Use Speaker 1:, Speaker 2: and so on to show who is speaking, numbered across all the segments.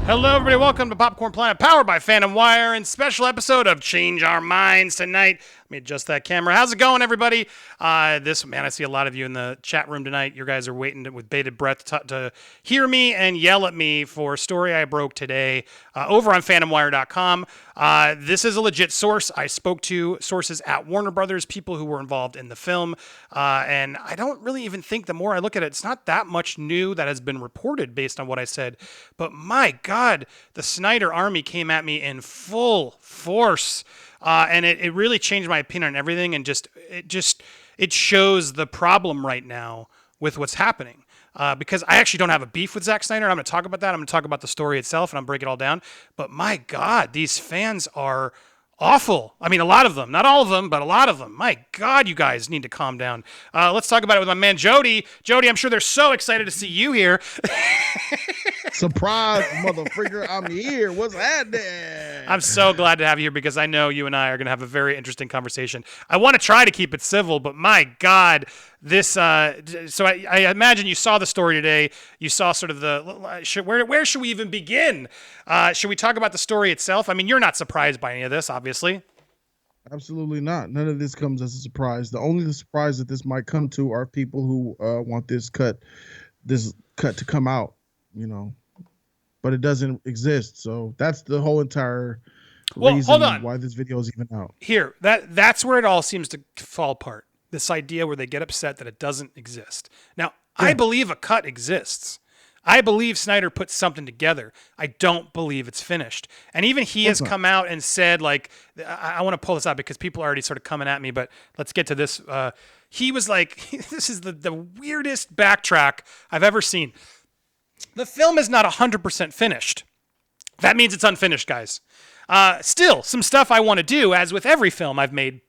Speaker 1: Hello, everybody. Welcome to Popcorn Planet, powered by Fandom Wire, and special episode of Change Our Minds tonight. Let me adjust that camera. How's it going, everybody? I see a lot of you in the chat room tonight. You guys are waiting with bated breath to hear me and yell at me for a story I broke today over on FandomWire.com. This is a legit source. I spoke to sources at Warner Brothers, people who were involved in the film, and I don't really even think, the more I look at it, it's not that much new that has been reported based on what I said. But my God, the Snyder army came at me in full force. And it really changed my opinion on everything, and it shows the problem right now with what's happening. Because I actually don't have a beef with Zack Snyder. I'm going to talk about that. I'm going to talk about the story itself, and I'm break it all down. But my God, these fans are awful. I mean, a lot of them, not all of them, but a lot of them. My God, you guys need to calm down. Let's talk about it with my man Jody. Jody, I'm sure they're so excited to see you here.
Speaker 2: Surprise, motherfucker, I'm here. What's happening?
Speaker 1: I'm so glad to have you here because I know you and I are going to have a very interesting conversation. I want to try to keep it civil, but my God, this. So I imagine you saw the story today. You saw sort of where should we even begin? Should we talk about the story itself? I mean, you're not surprised by any of this, obviously.
Speaker 2: Absolutely not. None of this comes as a surprise. The only surprise that this might come to are people who want this cut to come out, you know, but it doesn't exist. So that's the whole entire reason why this video is even out.
Speaker 1: Here, that's where it all seems to fall apart. This idea where they get upset that it doesn't exist. Now, yeah. I believe a cut exists. I believe Snyder put something together. I don't believe it's finished. And even he has come out and said, like, I want to pull this out because people are already sort of coming at me, but let's get to this. He was like, this is the weirdest backtrack I've ever seen. The film is not 100% finished. That means it's unfinished, guys. Still, some stuff I want to do, as with every film I've made.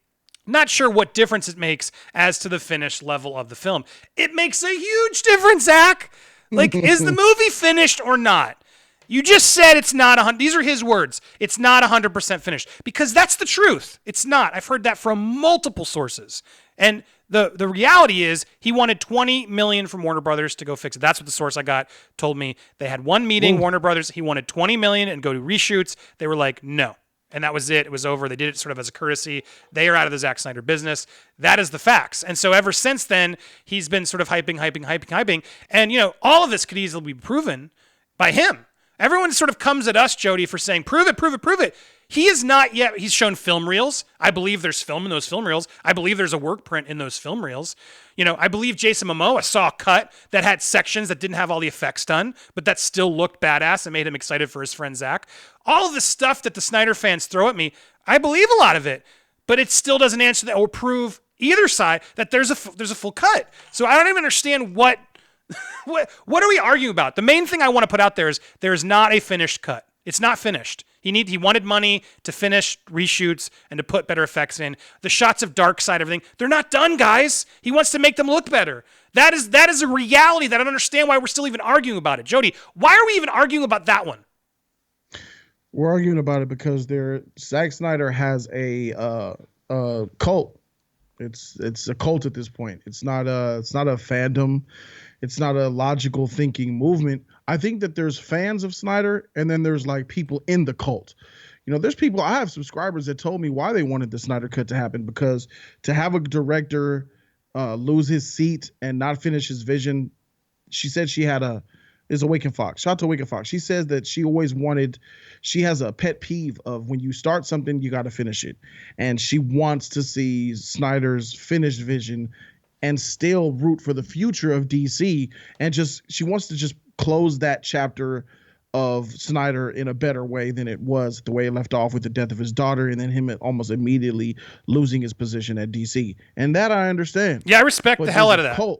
Speaker 1: Not sure what difference it makes as to the finished level of the film. It makes a huge difference, Zack. Like, is the movie finished or not? You just said it's not 100. These are his words. It's not 100% finished, because that's the truth. It's not. I've heard that from multiple sources. And the reality is he wanted $20 million from Warner Brothers to go fix it. That's what the source I got told me. They had one meeting, Warner Brothers. He wanted $20 million and go to reshoots. They were like, no. And that was it. It was over. They did it sort of as a courtesy. They are out of the Zack Snyder business. That is the facts. And so ever since then, he's been sort of hyping. And, you know, all of this could easily be proven by him. Everyone sort of comes at us, Jody, for saying, prove it. He is not yet. He's shown film reels. I believe there's film in those film reels. I believe there's a work print in those film reels. You know, I believe Jason Momoa saw a cut that had sections that didn't have all the effects done, but that still looked badass and made him excited for his friend Zack. All of the stuff that the Snyder fans throw at me, I believe a lot of it, but it still doesn't answer that or prove either side that there's a full cut. So I don't even understand what are we arguing about? The main thing I want to put out there is there's not a finished cut. It's not finished. He wanted money to finish reshoots and to put better effects in. The shots of Darkseid, everything, they're not done, guys. He wants to make them look better. That is a reality that I don't understand why we're still even arguing about it. Jody, why are we even arguing about that one?
Speaker 2: We're arguing about it because Zack Snyder has a cult. It's a cult at this point. It's not a fandom. It's not a logical thinking movement. I think that there's fans of Snyder, and then there's like people in the cult. You know, there's people, I have subscribers that told me why they wanted the Snyder cut to happen, because to have a director lose his seat and not finish his vision. She said is a Waken Fox. Shout out to Waken Fox. She says that she has a pet peeve of when you start something, you got to finish it. And she wants to see Snyder's finished vision and still root for the future of DC. And she wants to just close that chapter of Snyder in a better way than it was, the way it left off with the death of his daughter and then him almost immediately losing his position at DC. And that I understand.
Speaker 1: Yeah, I respect the hell out of that.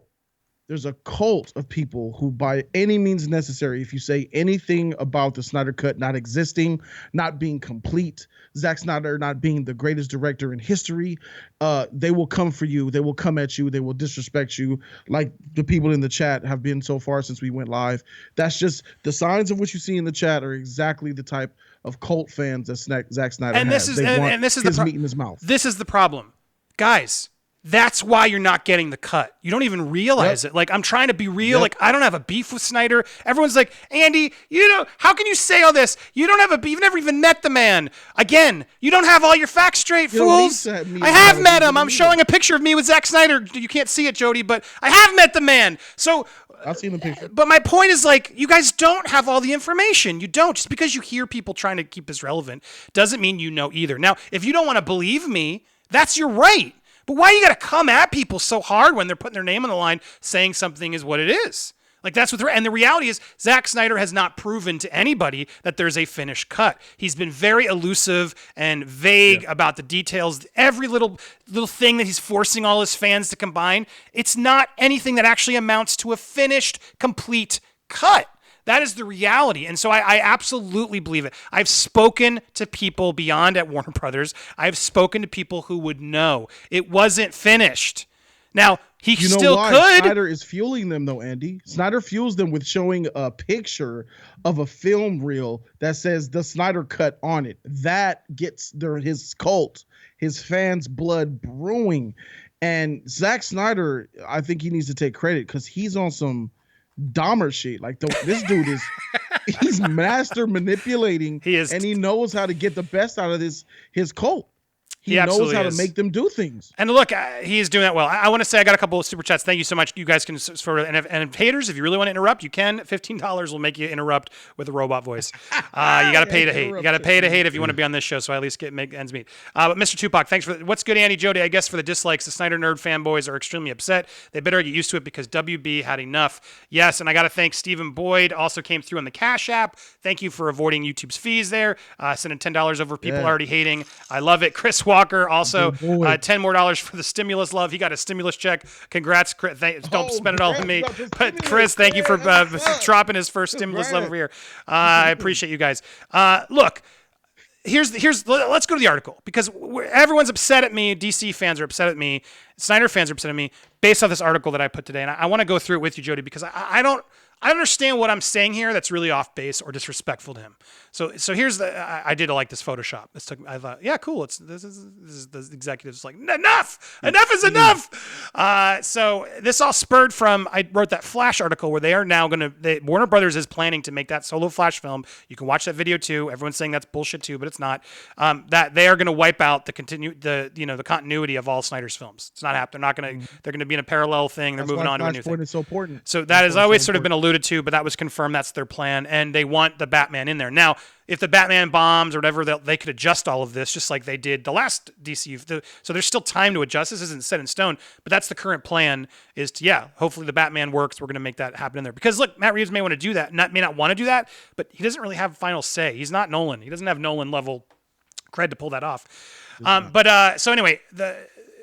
Speaker 2: There's a cult of people who, by any means necessary, if you say anything about the Snyder cut not existing, not being complete, Zack Snyder not being the greatest director in history, they will come for you. They will come at you. They will disrespect you, like the people in the chat have been so far since we went live. That's just the signs of what you see in the chat are exactly the type of cult fans that Zack Snyder has.
Speaker 1: This is
Speaker 2: his meat in his mouth.
Speaker 1: This is the problem, guys. That's why you're not getting the cut. You don't even realize it. Like, I'm trying to be real. Like, I don't have a beef with Snyder. Everyone's like, Andy, how can you say all this? You don't have a beef. You've never even met the man. Again, you don't have all your facts straight, fools. I have met him. I'm showing a picture of me with Zack Snyder. You can't see it, Jody, but I have met the man. So
Speaker 2: I've seen the picture.
Speaker 1: But my point is, like, you guys don't have all the information. You don't. Just because you hear people trying to keep this relevant doesn't mean you know either. Now, if you don't want to believe me, that's your right. But why you got to come at people so hard when they're putting their name on the line saying something is what it is? Like, that's what and the reality is Zack Snyder has not proven to anybody that there's a finished cut. He's been very elusive and vague about the details. Every little thing that he's forcing all his fans to combine, it's not anything that actually amounts to a finished, complete cut. That is the reality. And so I absolutely believe it. I've spoken to people beyond at Warner Brothers. I've spoken to people who would know it wasn't finished. Now, he still could.
Speaker 2: Snyder is fueling them, though, Andy. Snyder fuels them with showing a picture of a film reel that says the Snyder Cut on it. That gets his cult, his fans' blood brewing. And Zack Snyder, I think he needs to take credit because he's on some Dahmer shit. Like, this dude he's master manipulating.
Speaker 1: He is,
Speaker 2: and he knows how to get the best out of his cult. He knows how to make them do things.
Speaker 1: And look, he is doing that well. I want to say I got a couple of super chats. Thank you so much. You guys can and haters, if you really want to interrupt, you can. $15 will make you interrupt with a robot voice. You got to pay to hate. You got to pay to hate if you want to be on this show. So I at least make ends meet. But Mr. Tupac, thanks for what's good, Andy, Jody. I guess for the dislikes, the Snyder nerd fanboys are extremely upset. They better get used to it because WB had enough. Yes, and I got to thank Stephen Boyd. Also came through on the Cash App. Thank you for avoiding YouTube's fees there. Sending $10 over people already hating. I love it. Chris Walker also. $10 more for the stimulus love. He got a stimulus check. Congrats, Chris. Don't spend it all on me. But Chris, thank you for dropping his first stimulus love over here. I appreciate you guys. Look, let's go to the article because everyone's upset at me. DC fans are upset at me. Snyder fans are upset at me based off this article that I put today. And I want to go through it with you, Jody, because I don't understand what I'm saying here that's really off base or disrespectful to him. So here's I did like this Photoshop. I thought, yeah, cool. This is the executives like, enough is enough. So this all spurred from, I wrote that Flash article where they are now Warner Brothers is planning to make that solo Flash film. You can watch that video too. Everyone's saying that's bullshit too, but it's not. That they are going to wipe out the continuity of all Snyder's films. It's not happening. They're going to be in a parallel thing. They're moving on to a new thing.
Speaker 2: Is so important.
Speaker 1: So that has always sort of been alluded to, but that was confirmed. That's their plan, and they want the Batman in there. Now, if the Batman bombs or whatever, they could adjust all of this just like they did the last DC. So there's still time to adjust. This isn't set in stone, but that's the current plan is to, hopefully the Batman works. We're going to make that happen in there. Because look, Matt Reeves may want to do that, may not want to do that, but he doesn't really have final say. He's not Nolan. He doesn't have Nolan level cred to pull that off. So anyway,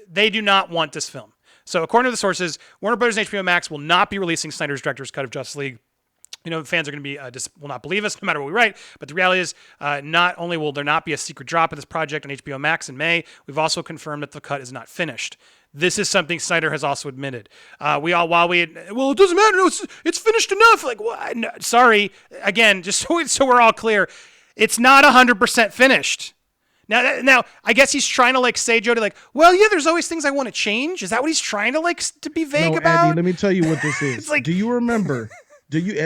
Speaker 1: they do not want this film. So according to the sources, Warner Brothers and HBO Max will not be releasing Snyder's director's cut of Justice League. Fans are going to be will not believe us no matter what we write. But the reality is, not only will there not be a secret drop of this project on HBO Max in May, we've also confirmed that the cut is not finished. This is something Snyder has also admitted. It doesn't matter. No, it's finished enough. Like, well, no, sorry. Again, just so we're all clear, it's not 100% finished. Now, I guess he's trying to say, Jody, well, yeah, there's always things I want to change. Is that what he's trying to to be vague about?
Speaker 2: Andy, let me tell you what this is. Do you remember?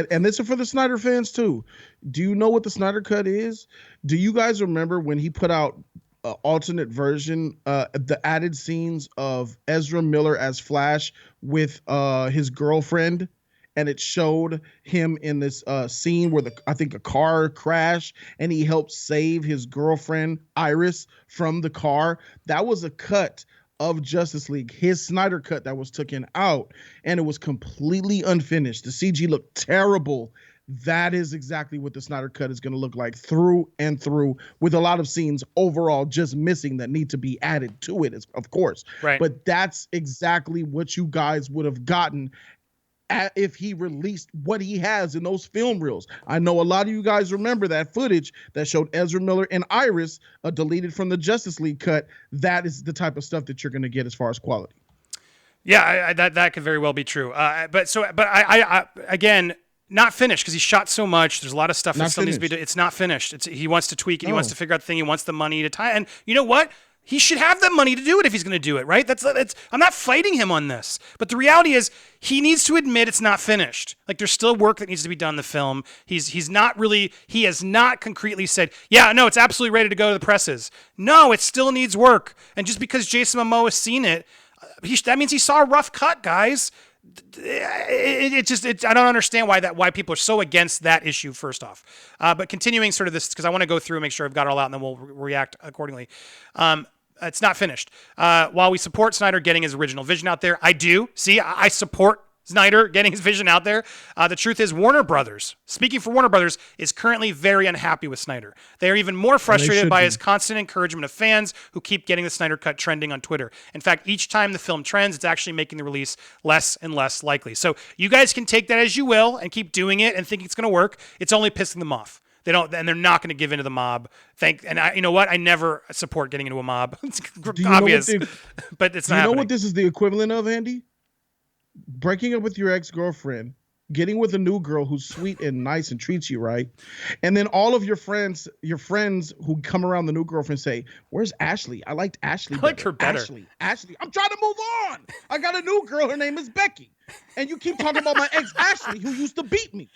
Speaker 2: And this is for the Snyder fans too. Do you know what the Snyder Cut is? Do you guys remember when he put out an alternate version, the added scenes of Ezra Miller as Flash with his girlfriend? And it showed him in this scene where I think a car crashed and he helped save his girlfriend Iris from the car. That was a cut of Justice League, his Snyder cut that was taken out, and it was completely unfinished. The CG looked terrible. That is exactly what the Snyder cut is going to look like through and through, with a lot of scenes overall just missing that need to be added to it, of course.
Speaker 1: Right.
Speaker 2: But that's exactly what you guys would have gotten if he released what he has in those film reels. I know a lot of you guys remember that footage that showed Ezra Miller and Iris deleted from the Justice League cut. That is the type of stuff that you're going to get as far as quality.
Speaker 1: Yeah, that could very well be true. But I again, not finished because he shot so much. There's a lot of stuff that still needs to be done. It's not finished. He wants to tweak it. He wants to figure out the thing. He wants the money to tie. And you know what? he should have the money to do it if he's going to do it, right? That's I'm not fighting him on this. But the reality is he needs to admit it's not finished. Like there's still work that needs to be done in the film. He has not concretely said, yeah, no, it's absolutely ready to go to the presses. No, it still needs work. And just because Jason Momoa has seen it, that means he saw a rough cut, guys. I don't understand why people are so against that issue. First off, but continuing sort of this, because I want to go through and make sure I've got it all out, and then we'll react accordingly. It's not finished. While we support Snyder getting his original vision out there, I support Snyder getting his vision out there. The truth is Warner Brothers, speaking for Warner Brothers, is currently very unhappy with Snyder. They are even more frustrated by his constant encouragement of fans who keep getting the Snyder Cut trending on Twitter. In fact, each time the film trends, it's actually making the release less and less likely. So you guys can take that as you will and keep doing it and think it's going to work. It's only pissing them off. They're not going to give into the mob. You know what? I never support getting into a mob. It's obvious, but it's not happening.
Speaker 2: You know what this is the equivalent of, Andy? Breaking up with your ex-girlfriend, getting with a new girl who's sweet and nice and treats you right, and then all of your friends who come around the new girlfriend say, "Where's Ashley? I liked Ashley.
Speaker 1: I like her better.
Speaker 2: Ashley. I'm trying to move on. I got a new girl. Her name is Becky, and you keep talking about my ex Ashley who used to beat me.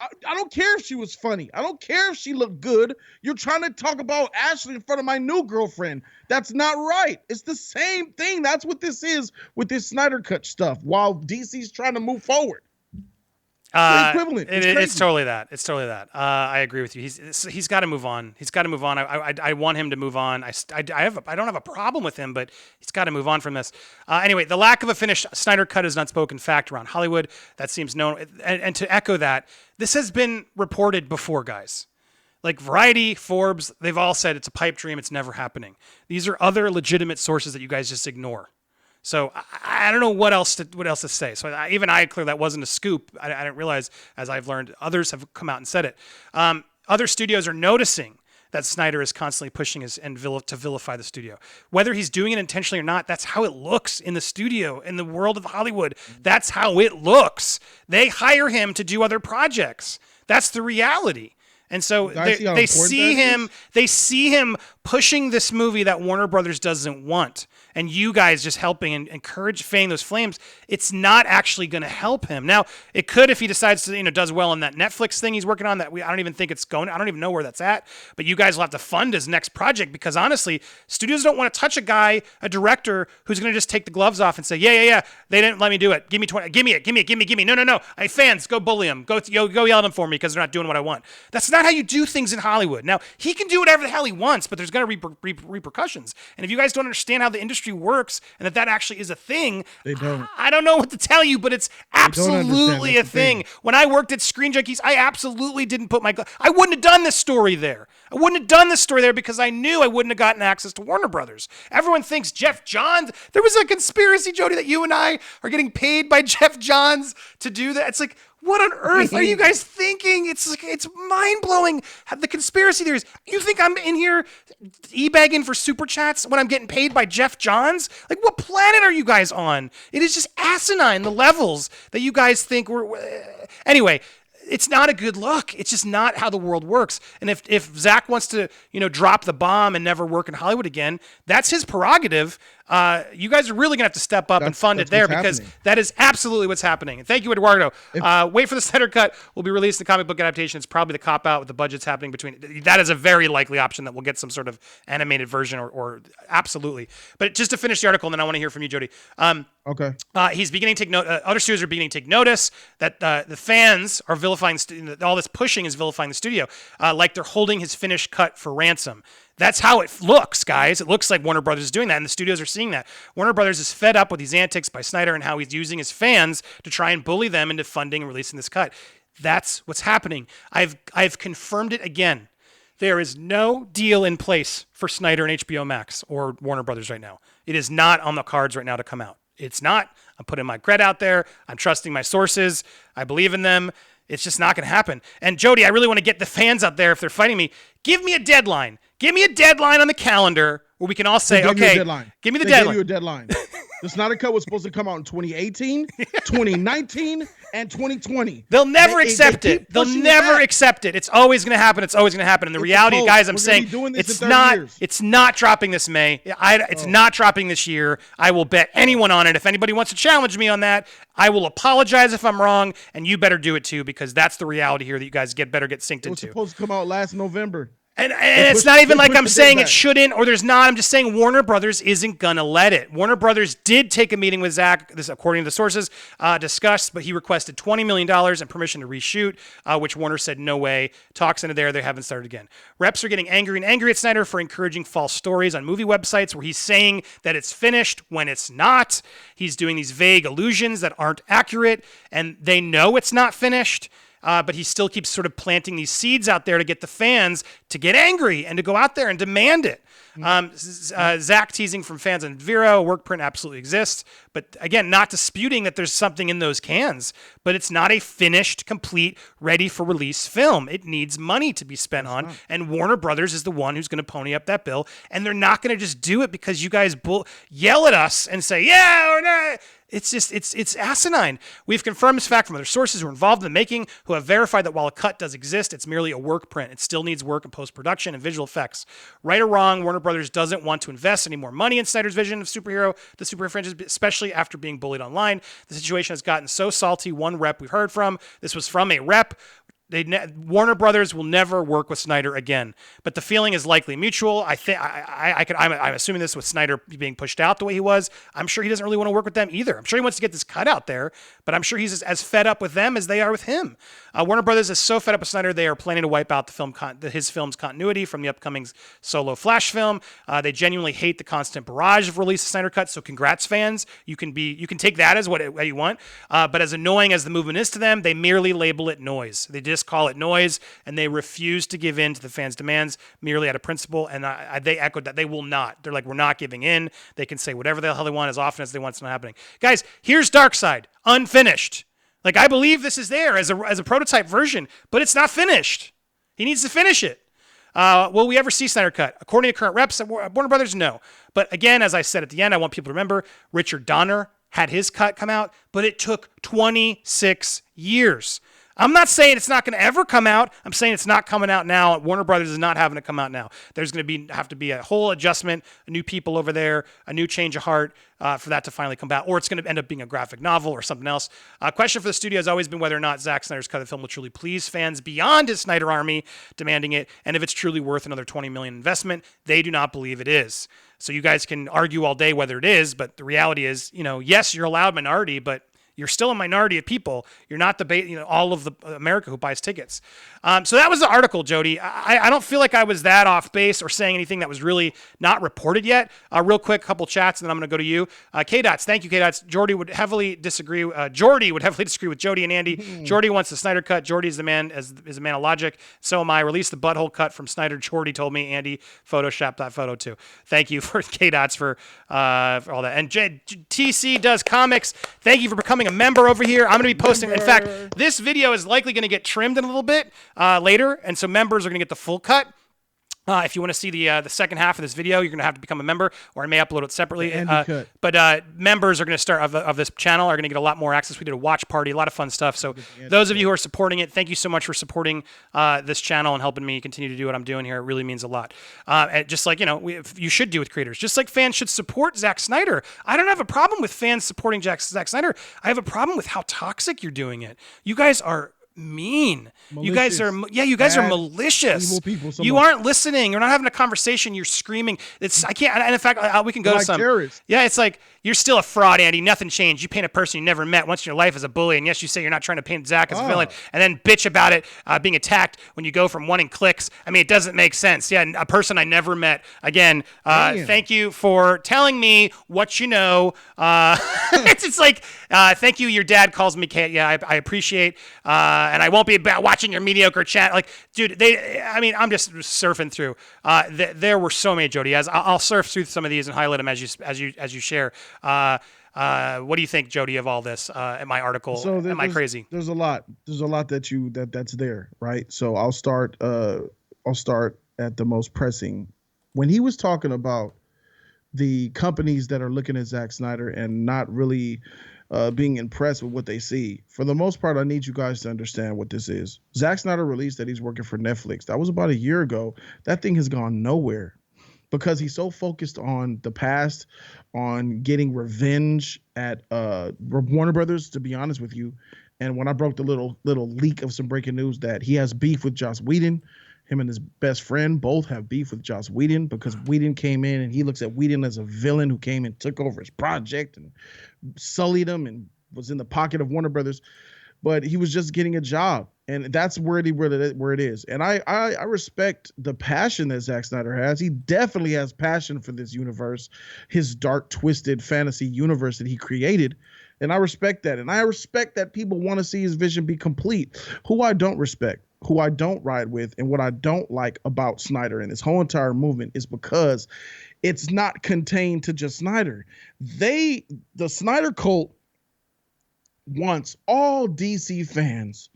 Speaker 2: I don't care if she was funny. I don't care if she looked good. You're trying to talk about Ashley in front of my new girlfriend. That's not right. It's the same thing. That's what this is with this Snyder Cut stuff while DC's trying to move forward. It's equivalent.
Speaker 1: It's totally that. It's totally that. I agree with you. He's got to move on. He's got to move on. I want him to move on. I don't have a problem with him, but he's got to move on from this. Anyway, the lack of a finished Snyder Cut is an unspoken fact around Hollywood. That seems known. And to echo that, this has been reported before, guys. Like Variety, Forbes, they've all said it's a pipe dream. It's never happening. These are other legitimate sources that you guys just ignore. So I don't know what else to say. So I clearly that wasn't a scoop. I didn't realize, as I've learned, others have come out and said it. Other studios are noticing that Snyder is constantly pushing to vilify the studio. Whether he's doing it intentionally or not, that's how it looks in the studio, in the world of Hollywood. That's how it looks. They hire him to do other projects. That's the reality. And so they see him pushing this movie that Warner Brothers doesn't want. And you guys just helping and fanning those flames, it's not actually going to help him. Now, it could if he decides to, does well on that Netflix thing he's working on. I don't even think it's going. I don't even know where that's at. But you guys will have to fund his next project because honestly, studios don't want to touch a director who's going to just take the gloves off and say, yeah, they didn't let me do it. Give me 20. Give me. No. Hey, fans, go bully them. Go yell at them for me because they're not doing what I want. That's not how you do things in Hollywood. Now, he can do whatever the hell he wants, but there's going to be repercussions. And if you guys don't understand how the industry works and that actually is a thing,
Speaker 2: they don't.
Speaker 1: I don't know what to tell you, but it's absolutely a thing. When I worked at Screen Junkies, I absolutely didn't put I wouldn't have done this story there. I wouldn't have done this story there because I knew I wouldn't have gotten access to Warner Brothers. Everyone thinks Jeff Johns. There was a conspiracy, Jody, that you and I are getting paid by Jeff Johns to do that. It's like, what on earth are you guys thinking? It's mind-blowing. The conspiracy theories. You think I'm in here e-bagging for super chats when I'm getting paid by Jeff Johns? Like, what planet are you guys on? It is just asinine, the levels that you guys think we're... Anyway, it's not a good look. It's just not how the world works. And if Zack wants to, drop the bomb and never work in Hollywood again, that's his prerogative. You guys are really going to have to step up and fund it there because that is absolutely what's happening. And thank you, Eduardo. Wait for the Snyder Cut. Will be released in the comic book adaptation. It's probably the cop-out with the budgets happening between. That is a very likely option that we'll get some sort of animated version or absolutely. But just to finish the article, and then I want to hear from you, Jody.
Speaker 2: Okay.
Speaker 1: He's beginning to take note. Other studios are beginning to take notice that the fans are vilifying. All this pushing is vilifying the studio, like they're holding his finished cut for ransom. That's how it looks, guys. It looks like Warner Brothers is doing that, and the studios are seeing that. Warner Brothers is fed up with these antics by Snyder and how he's using his fans to try and bully them into funding and releasing this cut. That's what's happening. I've confirmed it again. There is no deal in place for Snyder and HBO Max or Warner Brothers right now. It is not on the cards right now to come out. It's not. I'm putting my cred out there. I'm trusting my sources. I believe in them. It's just not going to happen. And Jody, I really want to get the fans out there if they're fighting me. Give me a deadline. Give me a deadline on the calendar where we can all say, okay, give me the deadline.
Speaker 2: Give you a deadline. The Snyder Cut was supposed to come out in 2018, 2019, and 2020.
Speaker 1: They'll never accept it. They'll never
Speaker 2: it
Speaker 1: accept it. It's always going to happen. It's always going to happen. And the reality, guys, I'm saying it's not dropping this May. It's not dropping this year. I will bet anyone on it. If anybody wants to challenge me on that, I will apologize if I'm wrong, and you better do it too, because that's the reality here that you guys better get synced into. It was
Speaker 2: supposed to come out last November.
Speaker 1: And it's not even like I'm saying it shouldn't or there's not. I'm just saying Warner Brothers isn't going to let it. Warner Brothers did take a meeting with Zack, this according to the sources, discussed, but he requested $20 million and permission to reshoot, which Warner said no way. Talks into there. They haven't started again. Reps are getting angry and angry at Snyder for encouraging false stories on movie websites where he's saying that it's finished when it's not. He's doing these vague allusions that aren't accurate, and they know it's not finished. But he still keeps sort of planting these seeds out there to get the fans to get angry and to go out there and demand it. Zack teasing from fans on Vero, work print absolutely exists. But again, not disputing that there's something in those cans. But it's not a finished, complete, ready for release film. It needs money to be spent on. And Warner Brothers is the one who's going to pony up that bill. And they're not going to just do it because you guys yell at us and say, yeah or no. It's just, it's asinine. We've confirmed this fact from other sources who are involved in the making, who have verified that while a cut does exist, it's merely a work print. It still needs work in post-production and visual effects. Right or wrong, Warner Brothers doesn't want to invest any more money in Snyder's vision of the superhero franchise, especially after being bullied online. The situation has gotten so salty. One rep we've heard from, this was from a rep. Warner Brothers will never work with Snyder again, but the feeling is likely mutual. I'm assuming this with Snyder being pushed out the way he was. I'm sure he doesn't really want to work with them either. I'm sure he wants to get this cut out there, but I'm sure he's as fed up with them as they are with him. Warner Brothers is so fed up with Snyder, they are planning to wipe out his film's continuity from the upcoming solo Flash film. They genuinely hate the constant barrage of release of Snyder Cut. So congrats, fans. You can take that as what you want. But as annoying as the movement is to them, they merely label it noise. They just call it noise, and they refuse to give in to the fans' demands merely out of principle. And they echoed that they will not. They're like, we're not giving in. They can say whatever the hell they want as often as they want. It's not happening. Guys, here's Darkseid, unfinished. Like, I believe this is there as a prototype version, but it's not finished. He needs to finish it. Will we ever see Snyder Cut? According to current reps at Warner Brothers, no. But again, as I said at the end, I want people to remember Richard Donner had his cut come out, but it took 26 years. I'm not saying it's not going to ever come out. I'm saying it's not coming out now. Warner Brothers is not having it come out now. There's going to have to be a whole adjustment, new people over there, a new change of heart for that to finally come out. Or it's going to end up being a graphic novel or something else. Question for the studio has always been whether or not Zack Snyder's cut of the film will truly please fans beyond his Snyder army demanding it, and if it's truly worth another $20 million investment. They do not believe it is. So you guys can argue all day whether it is, but the reality is, yes, you're a loud minority, but you're still a minority of people. You're not all of the America who buys tickets. So that was the article, Jody. I don't feel like I was that off base or saying anything that was really not reported yet. Real quick, couple chats, and then I'm going to go to you. K-Dots, thank you, K-Dots. Jordy would heavily disagree with Jody and Andy. Jordy wants the Snyder cut. Jordy is the man is a man of logic. So am I. Release the butthole cut from Snyder. Jordy told me. Andy photoshopped that photo too. Thank you for K-Dots for all that. And TC does comics. Thank you for becoming a member over here. I'm going to be posting. In fact, this video is likely going to get trimmed in a little bit later, and so members are going to get the full cut. If you want to see the second half of this video, you're going to have to become a member, or I may upload it separately. But members are going to start of this channel are going to get a lot more access. We did a watch party, a lot of fun stuff. So those of you who are supporting it, thank you so much for supporting this channel and helping me continue to do what I'm doing here. It really means a lot. And just like, you should do with creators, just like fans should support Zack Snyder. I don't have a problem with fans supporting Zack Snyder. I have a problem with how toxic you're doing it. You guys are mean. Malicious. You guys are malicious. Evil people, you aren't listening. You're not having a conversation. You're screaming. I can't. And in fact, we can go to some. Terrorists. Yeah, it's like, you're still a fraud, Andy. Nothing changed. You paint a person you never met once in your life as a bully, and yes, you say you're not trying to paint Zack as a villain, and then bitch about it being attacked when you go from wanting clicks. I mean, it doesn't make sense. Yeah, a person I never met. Again, thank you for telling me what you know. It's like, thank you. Your dad calls me Kate. Yeah, I appreciate, and I won't be watching your mediocre chat. Like, dude, I'm just surfing through. There were so many, Jody. I'll surf through some of these and highlight them as you share. What do you think, Jody, of all this in my article? So am I crazy?
Speaker 2: There's a lot that's there, right? So I'll start at the most pressing. When he was talking about the companies that are looking at Zack Snyder and not really being impressed with what they see. For the most part, I need you guys to understand what this is. Zack Snyder released that he's working for Netflix. That was about a year ago. That thing has gone nowhere because he's so focused on the past, on getting revenge at Warner Brothers. To be honest with you, and when I broke the little leak of some breaking news that he has beef with Joss Whedon, him and his best friend both have beef with Joss Whedon because Whedon came in and he looks at Whedon as a villain who came and took over his project and sullied him and was in the pocket of Warner Brothers, but he was just getting a job, and that's where it is. And I respect the passion that Zack Snyder has. He definitely has passion for this universe, his dark, twisted fantasy universe that he created, and I respect that. And I respect that people want to see his vision be complete. Who I don't respect, who I don't ride with, and what I don't like about Snyder and this whole entire movement is because it's not contained to just Snyder. The Snyder cult wants all DC fans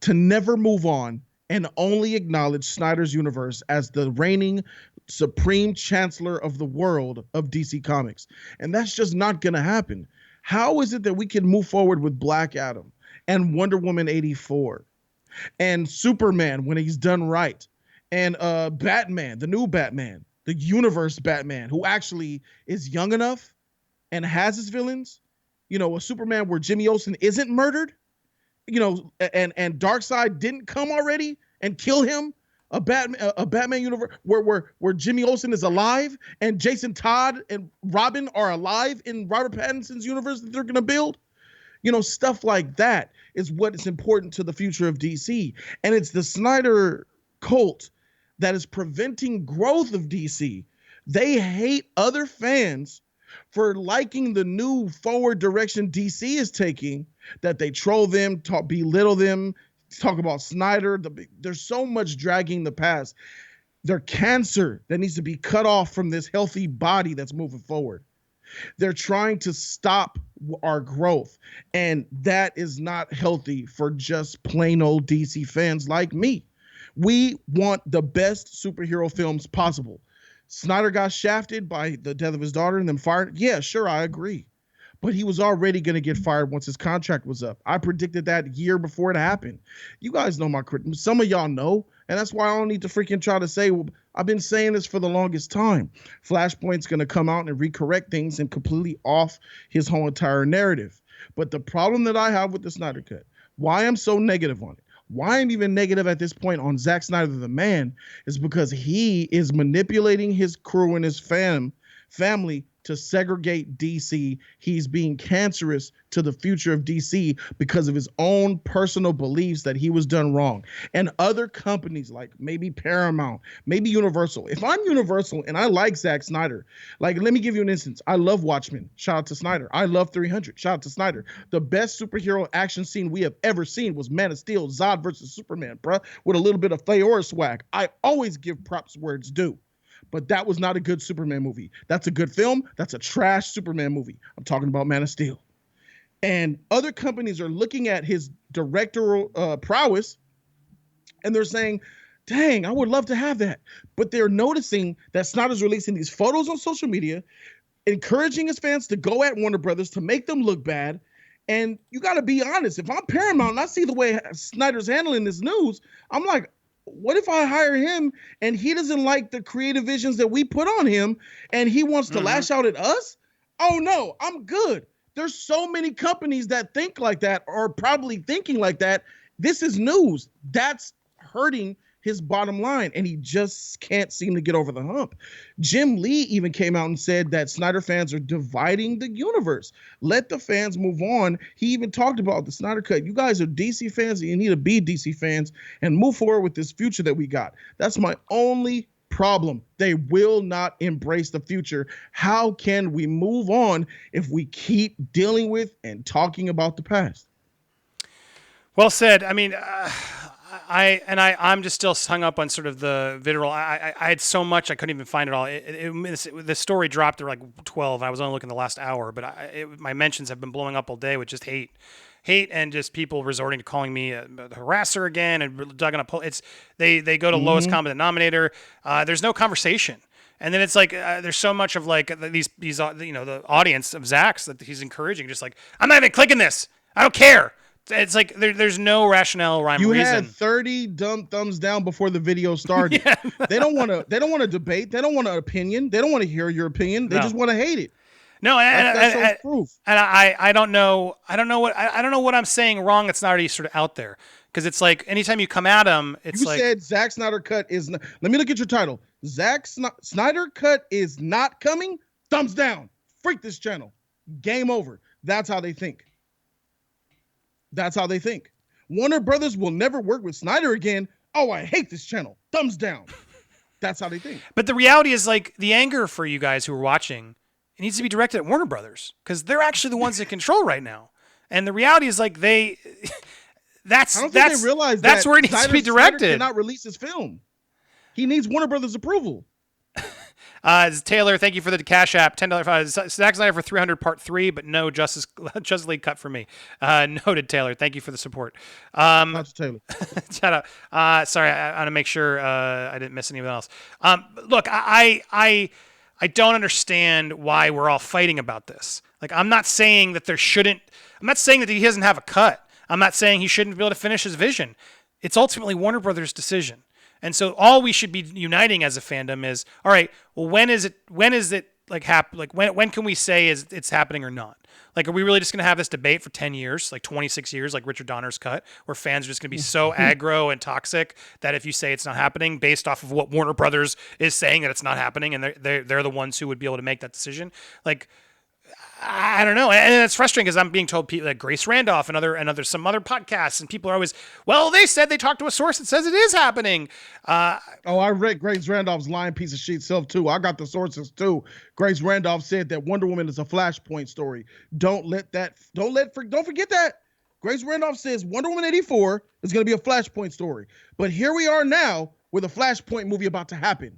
Speaker 2: to never move on and only acknowledge Snyder's universe as the reigning supreme chancellor of the world of DC Comics. And that's just not going to happen. How is it that we can move forward with Black Adam and Wonder Woman 84 and Superman when he's done right, and Batman, the new Batman, the universe Batman, who actually is young enough and has his villains? You know, a Superman where Jimmy Olsen isn't murdered, you know, and Darkseid didn't come already and kill him. A Batman universe where Jimmy Olsen is alive and Jason Todd and Robin are alive in Robert Pattinson's universe that they're going to build. You know, stuff like that is what is important to the future of DC. And it's the Snyder cult that is preventing growth of DC. They hate other fans for liking the new forward direction DC is taking, that they troll them, belittle them, talk about Snyder. There's so much dragging the past. They're cancer that needs to be cut off from this healthy body that's moving forward. They're trying to stop our growth, and that is not healthy for just plain old DC fans like me. We want the best superhero films possible. Snyder got shafted by the death of his daughter and then fired. Yeah, sure, I agree. But he was already going to get fired once his contract was up. I predicted that year before it happened. You guys know some of y'all know, and that's why I don't need to freaking try to say, well, I've been saying this for the longest time. Flashpoint's going to come out and recorrect things and completely off his whole entire narrative. But the problem that I have with the Snyder Cut, why I'm so negative on it, why I'm even negative at this point on Zack Snyder the man, is because he is manipulating his crew and his family to segregate DC. He's being cancerous to the future of DC because of his own personal beliefs that he was done wrong. And other companies like maybe Paramount, maybe Universal. If I'm Universal and I like Zack Snyder, like, let me give you an instance. I love Watchmen. Shout out to Snyder. I love 300. Shout out to Snyder. The best superhero action scene we have ever seen was Man of Steel, Zod versus Superman, bruh, with a little bit of Theora swag. I always give props where it's due. But that was not a good Superman movie. That's a good film. That's a trash Superman movie. I'm talking about Man of Steel. And other companies are looking at his directorial prowess, and they're saying, dang, I would love to have that. But they're noticing that Snyder's releasing these photos on social media, encouraging his fans to go at Warner Brothers to make them look bad. And you got to be honest. If I'm Paramount and I see the way Snyder's handling this news, I'm like, what if I hire him and he doesn't like the creative visions that we put on him and he wants to lash out at us? Oh no, I'm good. There's so many companies that think like that or probably thinking like that. This is news. That's hurting his bottom line, and he just can't seem to get over the hump. Jim Lee even came out and said that Snyder fans are dividing the universe. Let the fans move on. He even talked about the Snyder Cut. You guys are DC fans, and you need to be DC fans and move forward with this future that we got. That's my only problem. They will not embrace the future. How can we move on if we keep dealing with and talking about the past?
Speaker 1: Well said. I mean, I'm just still hung up on sort of the vitriol. I had so much I couldn't even find it all. The story dropped to like 12. I was only looking the last hour, but my mentions have been blowing up all day with just hate, and just people resorting to calling me a harasser again and dug on a pull. They go to lowest common denominator. There's no conversation. And then it's like there's so much of like these the audience of Zack's that he's encouraging, just like I'm not even clicking this. I don't care. It's like there's no rationale, rhyme,
Speaker 2: you
Speaker 1: reason.
Speaker 2: had 30 dumb thumbs down before the video started. Yeah. They don't want to debate. They don't want an opinion. They don't want to hear your opinion. They just want to hate it.
Speaker 1: No, and I don't know what I'm saying wrong. That's not already sort of out there, because it's like anytime you come at him, it's like
Speaker 2: you said Zack Snyder cut is. Let me look at your title. Zack Snyder cut is not coming. Thumbs down. Freak this channel. Game over. That's how they think. That's how they think. Warner Brothers will never work with Snyder again. Oh, I hate this channel. Thumbs down. That's how they think.
Speaker 1: But the reality is, like, the anger for you guys who are watching, it needs to be directed at Warner Brothers, because they're actually the ones in control right now. And the reality is, like, they realize that's where it needs to be directed.
Speaker 2: Snyder cannot release his film. He needs Warner Brothers approval.
Speaker 1: Taylor, thank you for the Cash App. $10. Zack Snyder for 300 part 3, but no Justice League cut for me. Noted, Taylor. Thank you for the support.
Speaker 2: Not Taylor.
Speaker 1: Shout out. Sorry, I want to make sure I didn't miss anyone else. Look, I don't understand why we're all fighting about this. Like, I'm not saying that I'm not saying that he doesn't have a cut. I'm not saying he shouldn't be able to finish his vision. It's ultimately Warner Brothers' decision. And so all we should be uniting as a fandom is, all right, well, when is it like when can we say it's happening or not? Like, are we really just going to have this debate for 10 years, like 26 years, like Richard Donner's cut, where fans are just going to be so aggro and toxic that if you say it's not happening based off of what Warner Brothers is saying that it's not happening, and they're the ones who would be able to make that decision? Like, I don't know, and it's frustrating because I'm being told like Grace Randolph and some other podcasts, and people are always, well, they said they talked to a source that says it is happening.
Speaker 2: I read Grace Randolph's lying piece of shit self too. I got the sources too. Grace Randolph said that Wonder Woman is a Flashpoint story. Don't forget that. Grace Randolph says Wonder Woman 84 is going to be a Flashpoint story, but here we are now with a Flashpoint movie about to happen.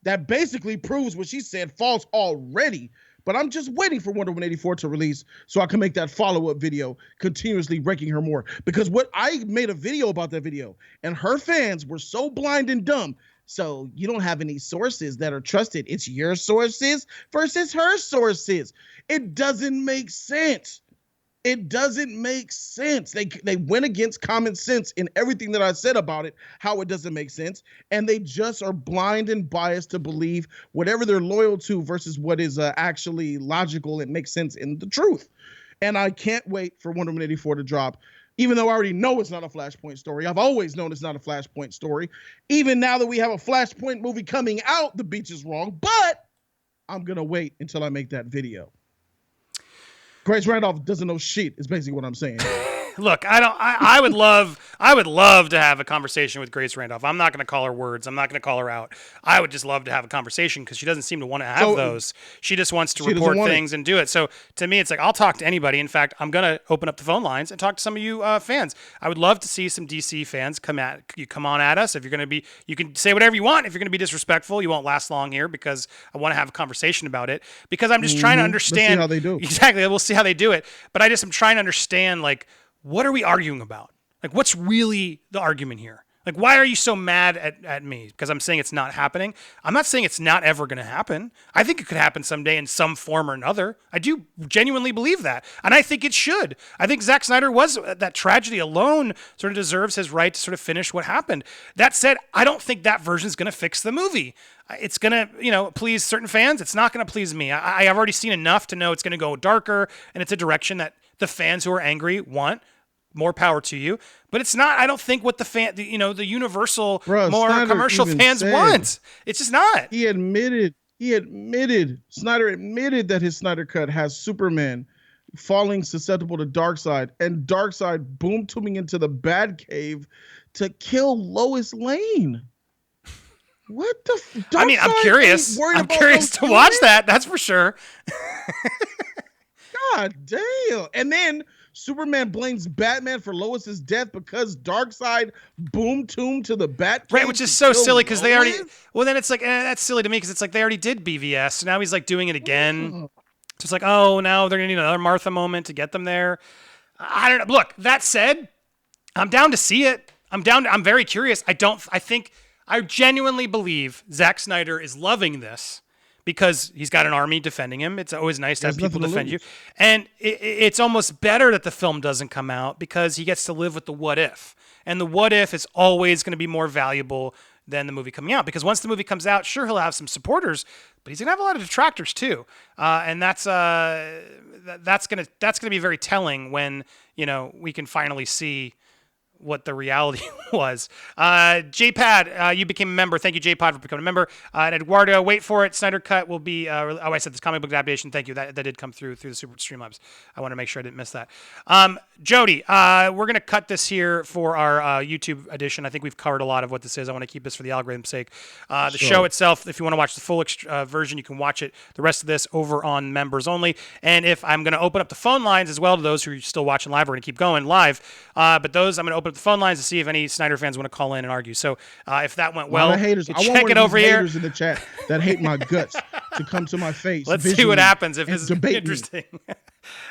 Speaker 2: That basically proves what she said false already. But I'm just waiting for Wonder Woman 84 to release so I can make that follow-up video, continuously ranking her more. Because I made a video about that video, and her fans were so blind and dumb. So you don't have any sources that are trusted. It's your sources versus her sources. It doesn't make sense. It doesn't make sense. They went against common sense in everything that I said about it, how it doesn't make sense. And they just are blind and biased to believe whatever they're loyal to versus what is actually logical and makes sense in the truth. And I can't wait for Wonder Woman 84 to drop, even though I already know it's not a Flashpoint story. I've always known it's not a Flashpoint story. Even now that we have a Flashpoint movie coming out, the beach is wrong. But I'm going to wait until I make that video. Grace Randolph doesn't know shit, is basically what I'm saying.
Speaker 1: Look, I would love to have a conversation with Grace Randolph. I'm not going to call her words. I'm not going to call her out. I would just love to have a conversation because she doesn't seem to want to have those. She just wants to report things and do it. So to me, it's like, I'll talk to anybody. In fact, I'm going to open up the phone lines and talk to some of you fans. I would love to see some DC fans come on at us. If you're going to be, you can say whatever you want. If you're going to be disrespectful, you won't last long here because I want to have a conversation about it, because I'm just trying to understand.
Speaker 2: Let's see how they do.
Speaker 1: Exactly. We'll see how they do it. But I'm trying to understand, like, what are we arguing about? Like, what's really the argument here? Like, why are you so mad at me? Because I'm saying it's not happening. I'm not saying it's not ever going to happen. I think it could happen someday in some form or another. I do genuinely believe that. And I think it should. I think Zack Snyder that tragedy alone sort of deserves his right to sort of finish what happened. That said, I don't think that version is going to fix the movie. It's going to, please certain fans. It's not going to please me. I've already seen enough to know it's going to go darker, and it's a direction that the fans who are angry want. More power to you, but it's not. I don't think what the universal, more Snyder commercial fans want. It's just not.
Speaker 2: Snyder admitted that his Snyder cut has Superman falling susceptible to Darkseid, and Darkseid boom tuning into the Batcave to kill Lois Lane. What the?
Speaker 1: I mean, I'm curious. I'm curious to watch that. That's for sure.
Speaker 2: God damn! And then Superman blames Batman for Lois's death because Darkseid boom tuned to the Batcave.
Speaker 1: Right, which is so silly because they already. Well, then it's like that's silly to me because it's like they already did BVS, so now he's like doing it again. So it's like, oh, now they're gonna need another Martha moment to get them there. I don't know. Look, that said, I'm down to see it. I'm very curious. I I genuinely believe Zack Snyder is loving this because he's got an army defending him. It's always nice to have people defend you. And it's almost better that the film doesn't come out because he gets to live with the what if. And the what if is always going to be more valuable than the movie coming out, because once the movie comes out, sure, he'll have some supporters, but he's gonna have a lot of detractors too, and that's gonna be very telling when we can finally see what the reality was. JPad, you became a member. Thank you, JPod, for becoming a member. And Eduardo, wait for it. Snyder Cut will be. I said this comic book adaptation. Thank you. That did come through the Super Streamlabs. I want to make sure I didn't miss that. Jody, we're gonna cut this here for our YouTube edition. I think we've covered a lot of what this is. I want to keep this for the algorithm's sake. The show itself, if you want to watch the full version, you can watch it. The rest of this over on members only. And if I'm gonna open up the phone lines as well to those who are still watching live, we're gonna keep going live. But those I'm gonna open up the phone lines to see if any Snyder fans want to call in and argue. So if that went well,
Speaker 2: haters.
Speaker 1: check it over here.
Speaker 2: Haters in the chat that hate my guts to come to my face.
Speaker 1: Let's see what happens if this is interesting.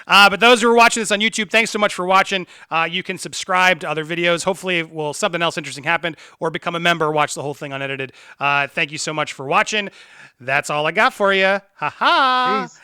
Speaker 1: But those who are watching this on YouTube, thanks so much for watching. You can subscribe to other videos. Hopefully, something else interesting happen, or become a member, watch the whole thing unedited. Thank you so much for watching. That's all I got for you. Ha ha.
Speaker 2: Peace.